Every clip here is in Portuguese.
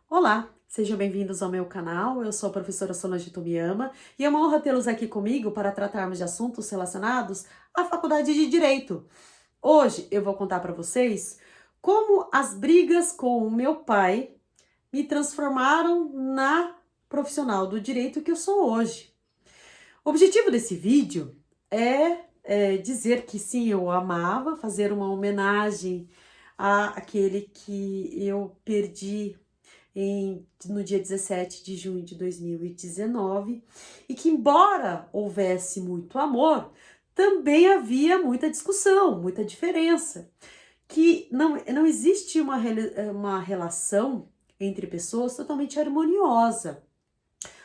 Olá, sejam bem-vindos ao meu canal. Eu sou a professora Solange Tomiyama e é uma honra tê-los aqui comigo para tratarmos de assuntos relacionados à Faculdade de Direito. Hoje eu vou contar para vocês como as brigas com o meu pai me transformaram na profissional do direito que eu sou hoje. O objetivo desse vídeo é dizer que sim, eu amava, fazer uma homenagem àquele que eu perdi no dia 17 de junho de 2019, e que, embora houvesse muito amor, também havia muita discussão, muita diferença, que não existe uma relação entre pessoas totalmente harmoniosa.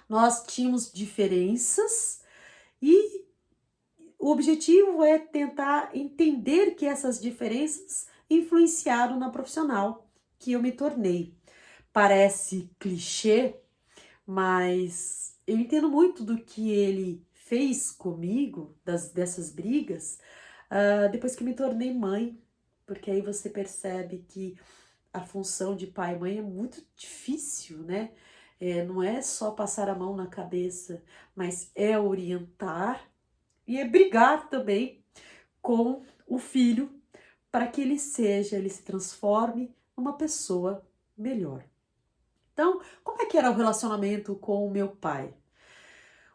Nós tínhamos diferenças e o objetivo é tentar entender que essas diferenças influenciaram na profissional que eu me tornei. Parece clichê, mas eu entendo muito do que ele fez comigo, dessas brigas, depois que me tornei mãe, porque aí você percebe que a função de pai e mãe é muito difícil, né? Não é só passar a mão na cabeça, mas é orientar e é brigar também com o filho para que ele se transforme numa pessoa melhor. Então, como é que era o relacionamento com o meu pai?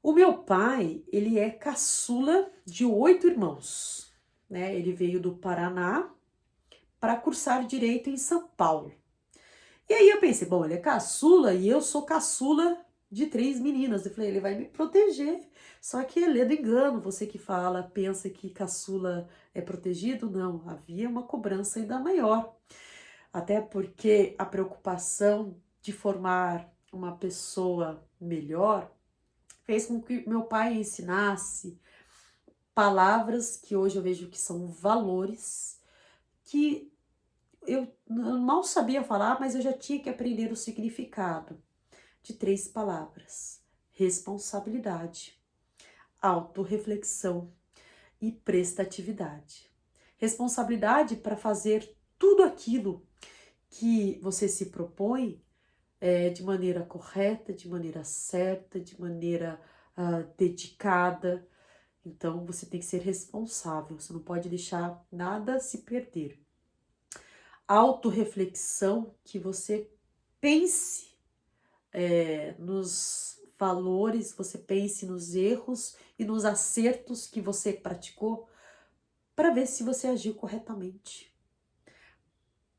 O meu pai, ele é caçula de 8 irmãos, né? Ele veio do Paraná para cursar direito em São Paulo. E aí eu pensei, bom, ele é caçula e eu sou caçula de 3 meninas. Eu falei, ele vai me proteger. Só que é ledo engano, você que fala, pensa que caçula é protegido. Não, havia uma cobrança ainda maior. Até porque a preocupação de formar uma pessoa melhor fez com que meu pai ensinasse palavras que hoje eu vejo que são valores que eu mal sabia falar, mas eu já tinha que aprender o significado de 3 palavras: responsabilidade, autorreflexão e prestatividade. Responsabilidade para fazer tudo aquilo que você se propõe de maneira correta, de maneira certa, de maneira dedicada. Então você tem que ser responsável, você não pode deixar nada se perder. Autorreflexão, que você pense nos valores, você pense nos erros e nos acertos que você praticou para ver se você agiu corretamente,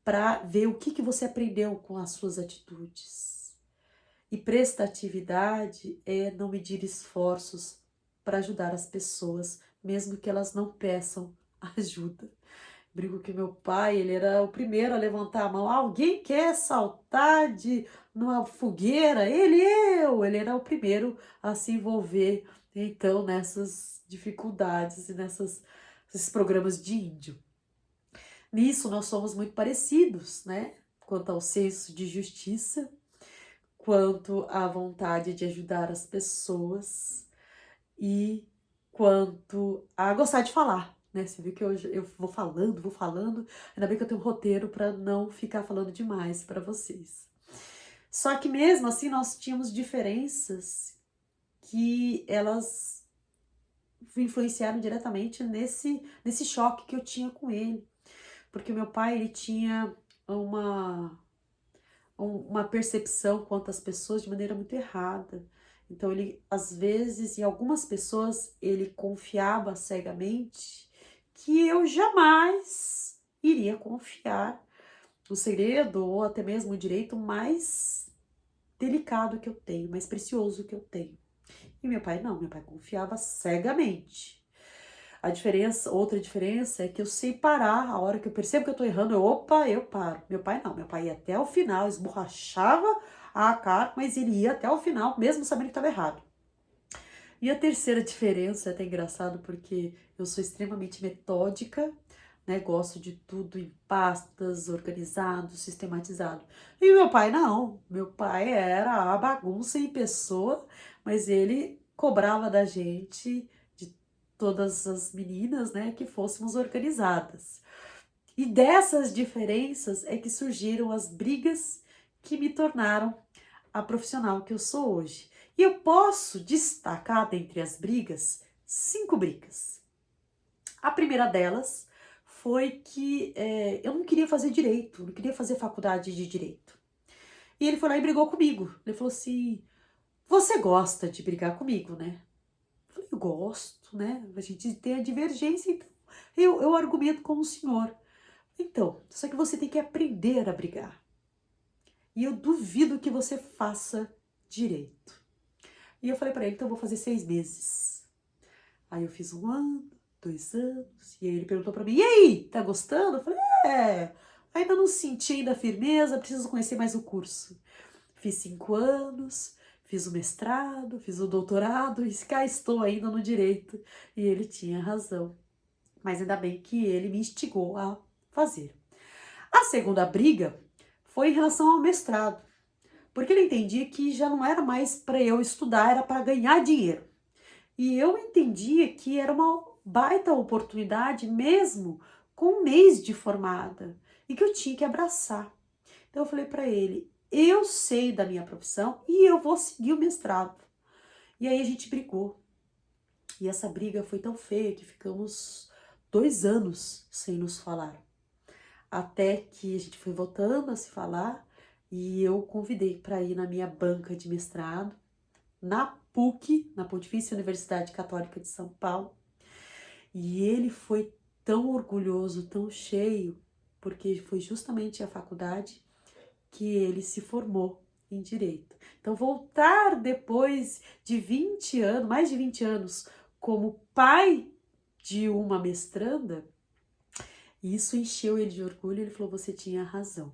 para ver o que você aprendeu com as suas atitudes. E prestatividade é não medir esforços para ajudar as pessoas, mesmo que elas não peçam ajuda. Brinco que meu pai, ele era o primeiro a levantar a mão. Alguém quer saltar de numa fogueira? Ele era o primeiro a se envolver, então, nessas dificuldades e nesses programas de índio. Nisso nós somos muito parecidos, né? Quanto ao senso de justiça, quanto à vontade de ajudar as pessoas e quanto a gostar de falar, né? Você viu que eu vou falando, ainda bem que eu tenho um roteiro para não ficar falando demais para vocês. Só que mesmo assim nós tínhamos diferenças que elas influenciaram diretamente nesse choque que eu tinha com ele, porque o meu pai, ele tinha uma uma percepção quanto às pessoas de maneira muito errada. Então ele, às vezes, em algumas pessoas, ele confiava cegamente que eu jamais iria confiar o segredo ou até mesmo o direito mais delicado que eu tenho, mais precioso que eu tenho. E meu pai não, meu pai confiava cegamente. Outra diferença é que eu sei parar, a hora que eu percebo que eu tô errando, eu paro. Meu pai não, meu pai ia até o final, esborrachava a cara, mas ele ia até o final, mesmo sabendo que estava errado. E a terceira diferença é até engraçado porque eu sou extremamente metódica, né? Gosto de tudo em pastas, organizado, sistematizado. E meu pai não, meu pai era a bagunça em pessoa, mas ele cobrava da gente, de todas as meninas, né, que fôssemos organizadas. E dessas diferenças é que surgiram as brigas que me tornaram a profissional que eu sou hoje. E eu posso destacar dentre as brigas 5 brigas. A primeira delas foi que eu não queria fazer direito, não queria fazer faculdade de direito. E ele foi lá e brigou comigo. Ele falou assim: você gosta de brigar comigo, né? Eu falei: eu gosto, né? A gente tem a divergência, então eu argumento com o senhor. Então, só que você tem que aprender a brigar. E eu duvido que você faça direito. E eu falei pra ele: então eu vou fazer 6 meses. Aí eu fiz 1 ano, 2 anos, e aí ele perguntou pra mim: e aí, tá gostando? Eu falei: ainda não senti ainda a firmeza, preciso conhecer mais o curso. Fiz 5 anos, fiz o mestrado, fiz o doutorado e cá estou ainda no direito. E ele tinha razão. Mas ainda bem que ele me instigou a fazer. A segunda briga foi em relação ao mestrado, porque ele entendia que já não era mais para eu estudar, era para ganhar dinheiro. E eu entendia que era uma baita oportunidade mesmo com 1 mês de formada e que eu tinha que abraçar. Então eu falei para ele: eu sei da minha profissão e eu vou seguir o mestrado. E aí a gente brigou. E essa briga foi tão feia que ficamos 2 anos sem nos falar. Até que a gente foi voltando a se falar e eu convidei para ir na minha banca de mestrado, na PUC, na Pontifícia Universidade Católica de São Paulo. E ele foi tão orgulhoso, tão cheio, porque foi justamente a faculdade que ele se formou em direito. Então, voltar depois de 20 anos, mais de 20 anos, como pai de uma mestranda, isso encheu ele de orgulho. Ele falou: você tinha razão.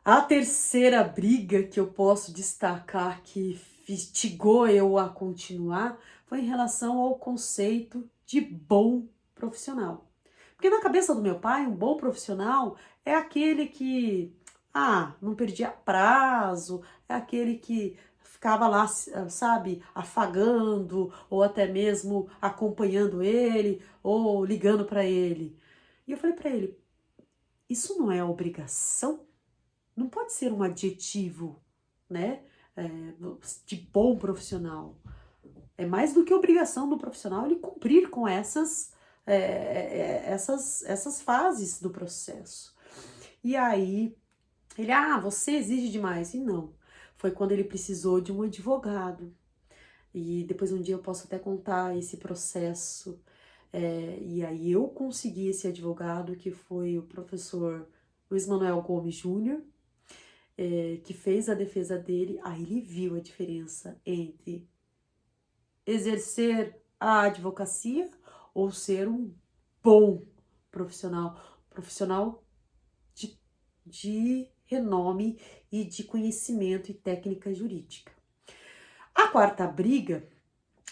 A terceira briga que eu posso destacar que instigou eu a continuar foi em relação ao conceito de bom profissional. Porque na cabeça do meu pai, um bom profissional é aquele que, não perdia prazo, é aquele que ficava lá, sabe, afagando, ou até mesmo acompanhando ele, ou ligando para ele. E eu falei para ele: isso não é obrigação? Não pode ser um adjetivo, né, de bom profissional. É mais do que obrigação do profissional ele cumprir com essas fases do processo. E aí, ele: você exige demais. E não, foi quando ele precisou de um advogado. E depois um dia eu posso até contar esse processo. E aí eu consegui esse advogado, que foi o professor Luiz Manuel Gomes Júnior, que fez a defesa dele. Aí ele viu a diferença entre exercer a advocacia ou ser um bom profissional de renome e de conhecimento e técnica jurídica. A quarta briga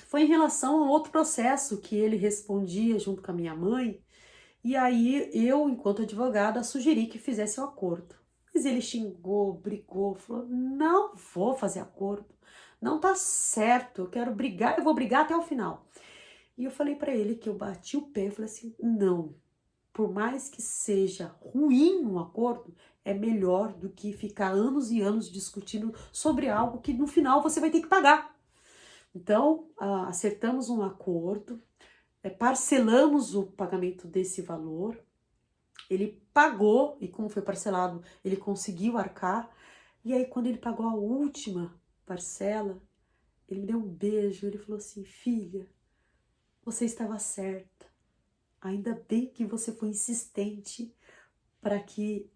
foi em relação a outro processo que ele respondia junto com a minha mãe, e aí eu, enquanto advogada, sugeri que fizesse o acordo. Mas ele xingou, brigou, falou: não vou fazer acordo, não tá certo, eu quero brigar, eu vou brigar até o final. E eu falei para ele que eu bati o pé e falei assim: não, por mais que seja ruim um acordo, é melhor do que ficar anos e anos discutindo sobre algo que no final você vai ter que pagar. Então, acertamos um acordo, parcelamos o pagamento desse valor, ele pagou, e como foi parcelado, ele conseguiu arcar. E aí, quando ele pagou a última parcela, ele me deu um beijo, ele falou assim: filha, você estava certa, ainda bem que você foi insistente para que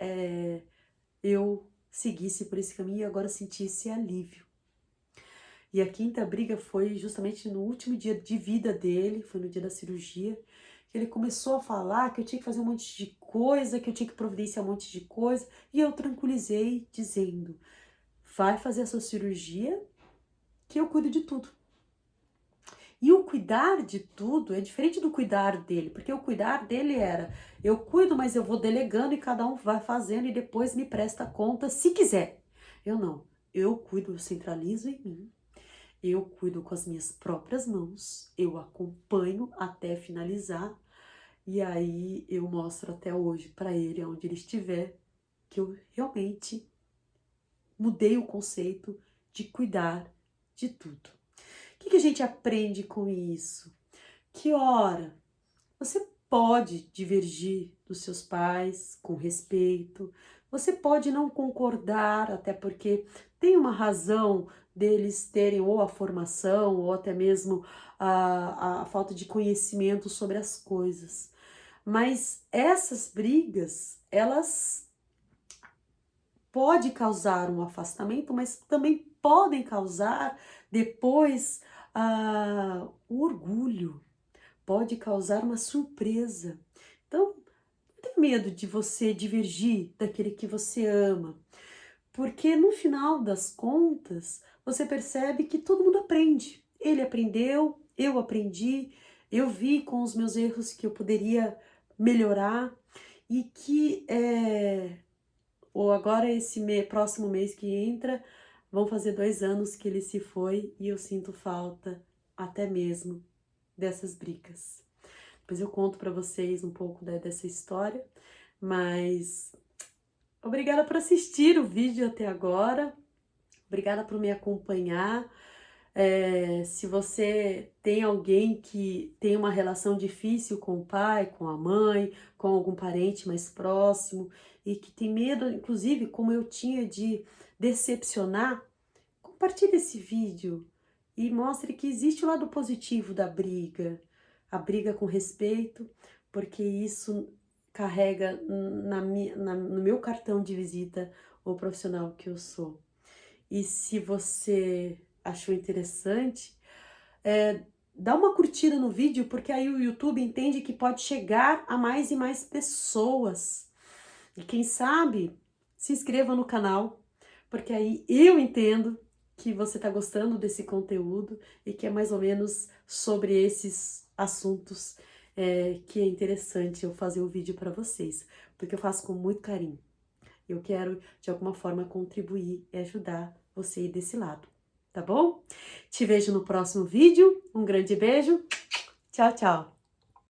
eu seguisse por esse caminho e agora sentisse alívio. E a quinta briga foi justamente no último dia de vida dele, foi no dia da cirurgia, que ele começou a falar que eu tinha que fazer um monte de coisa, que eu tinha que providenciar um monte de coisa, e eu tranquilizei dizendo: vai fazer a sua cirurgia, que eu cuido de tudo. E o cuidar de tudo é diferente do cuidar dele, porque o cuidar dele era: eu cuido, mas eu vou delegando e cada um vai fazendo e depois me presta conta se quiser. Eu não, eu cuido, eu centralizo em mim. Eu cuido com as minhas próprias mãos, eu acompanho até finalizar, e aí eu mostro até hoje para ele, onde ele estiver, que eu realmente mudei o conceito de cuidar de tudo. O que a gente aprende com isso? Que ora, você pode divergir dos seus pais com respeito, você pode não concordar, até porque tem uma razão deles terem ou a formação ou até mesmo a falta de conhecimento sobre as coisas. Mas essas brigas, elas podem causar um afastamento, mas também podem causar depois o orgulho, pode causar uma surpresa. Então, não tem medo de você divergir daquele que você ama, porque no final das contas, você percebe que todo mundo aprende. Ele aprendeu, eu aprendi, eu vi com os meus erros que eu poderia melhorar e que ou agora próximo mês que entra, vão fazer 2 anos que ele se foi e eu sinto falta até mesmo dessas brigas. Depois eu conto para vocês um pouco dessa história, mas obrigada por assistir o vídeo até agora, obrigada por me acompanhar. Se você tem alguém que tem uma relação difícil com o pai, com a mãe, com algum parente mais próximo e que tem medo, inclusive, como eu tinha, de decepcionar, compartilhe esse vídeo e mostre que existe o lado positivo da briga, a briga com respeito, porque isso carrega no meu cartão de visita o profissional que eu sou. E se você achou interessante, dá uma curtida no vídeo, porque aí o YouTube entende que pode chegar a mais e mais pessoas. E quem sabe, se inscreva no canal, porque aí eu entendo que você está gostando desse conteúdo e que é mais ou menos sobre esses assuntos que é interessante eu fazer o vídeo para vocês, porque eu faço com muito carinho. Eu quero, de alguma forma, contribuir e ajudar você aí desse lado, tá bom? Te vejo no próximo vídeo. Um grande beijo. Tchau, tchau.